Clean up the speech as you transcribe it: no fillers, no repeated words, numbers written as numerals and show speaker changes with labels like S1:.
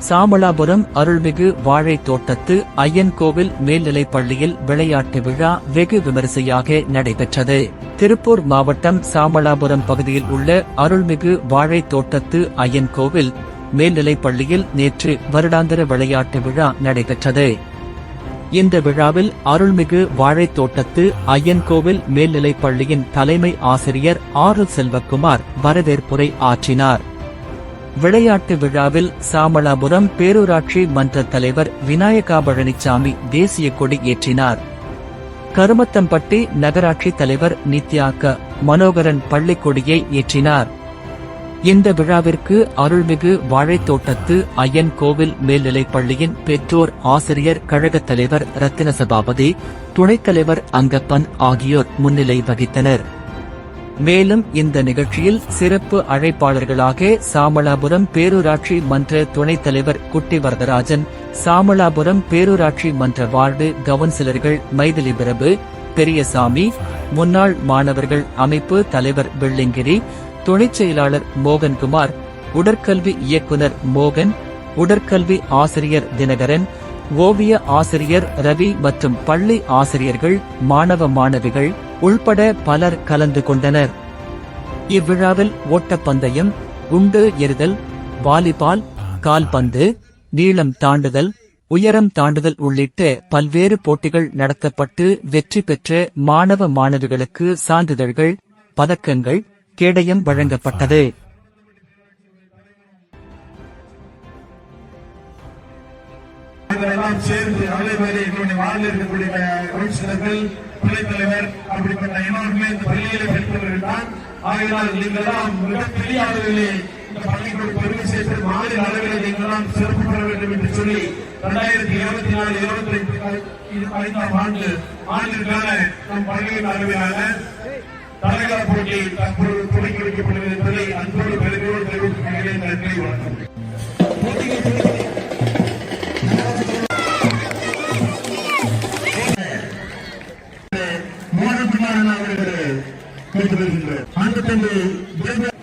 S1: சாமளாபுரம் அருள்மிகு வாழை தோட்டத்து ஐயன்கோவில் மேல்நிலைப் பள்ளியில் விளையாட்டு விழா வெகு விமரிசையாக நடைபெற்றது. திருப்பூர் மாவட்டம் சாமளாபுரம் பகுதியில் உள்ள அருள்மிகு வாழை தோட்டத்து ஐயன்கோவில் மேல்நிலைப் பள்ளியில் நேற்று வருடாந்திர விளையாட்டு விழா நடைபெற்றது. இந்த விழாவில் அருள்மிகு வாழை தோட்டத்து ஐயன்கோவில் மேல்நிலைப் பள்ளியின் தலைமை ஆசிரியர் ஆர். செல்வக்குமார் வரவேற்புரை ஆற்றினார். விளையாட்டு விழாவில் சாமளாபுரம் பேரூராட்சி மன்ற தலைவர் விநாயகா பழனிசாமி தேசிய கொடி ஏற்றினார். கருமத்தம்பட்டி நகராட்சி தலைவர் நித்யாக்க மனோகரன் பள்ளிக்கொடியை ஏற்றினார். இந்த விழாவிற்கு அருள்மிகு வாழைத்தோட்டத்து ஐயன் கோவில் மேல்நிலைப் பள்ளியின் பெற்றோர் ஆசிரியர் கழகத் தலைவர் ரத்தினசபாபதி, துணைத் தலைவர் அங்கப்பன் ஆகியோர் முன்னிலை வகித்தனர். மேலும் இந்த நிகழ்ச்சியில் சிறப்பு அழைப்பாளர்களாக சாமளாபுரம் பேரூராட்சி மன்ற துணைத் தலைவர் குட்டி வரதராஜன், சாமளாபுரம் பேரூராட்சி மன்ற வார்டு கவுன்சிலர்கள் மைதிலி பிரபு, பெரியசாமி, முன்னாள் மாணவர்கள் அமைப்பு தலைவர் வெள்ளிங்கிரி, துணைச் செயலாளர் மோகன்குமார், உடற்கல்வி இயக்குனர் மோகன், உடற்கல்வி ஆசிரியர் தினகரன், ஓவிய ஆசிரியர் ரவி மற்றும் பள்ளி ஆசிரியர்கள், மாணவ மாணவிகள் உள்பட பலர் கலந்து கொண்டனர். இவ்விழாவில் ஓட்டப்பந்தயம், குண்டு எறிதல், வாலிபால், கால்பந்து, நீளம் தாண்டுதல், உயரம் தாண்டுதல் உள்ளிட்ட பல்வேறு போட்டிகள் நடத்தப்பட்டு வெற்றி பெற்ற மாணவ மாணவிகளுக்கு சான்றிதழ்கள், பதக்கங்கள், கேடயம் வழங்கப்பட்டது.
S2: சேர்ந்து அதேமாதிரி எங்களுடைய வாழ்வில் இருக்கக்கூடிய கவுன்சிலர்கள், துணைத் தலைவர் அப்படிப்பட்ட எல்லோருமே இந்த பள்ளியிலே படிப்பவர்கள்தான். ஆகையால் நீங்கள்லாம் மிகப்பெரிய அளவிலே இந்த பள்ளிக்கூட பெருமை சேர்த்து மாநில அளவில் நீங்கள்லாம் சிறப்பு பெற வேண்டும் என்று சொல்லி 2024-25 ஆண்டிற்கான நம் பள்ளியின் அளவிலான தரகர போட்டி தற்போது துவக்கி வைக்கப்படுவது என்பதை அன்போடு பெருமையோடு தெரிவித்துக் நன்றி, வணக்கம். அவர்கள் கேட்டு வருகின்றனர்.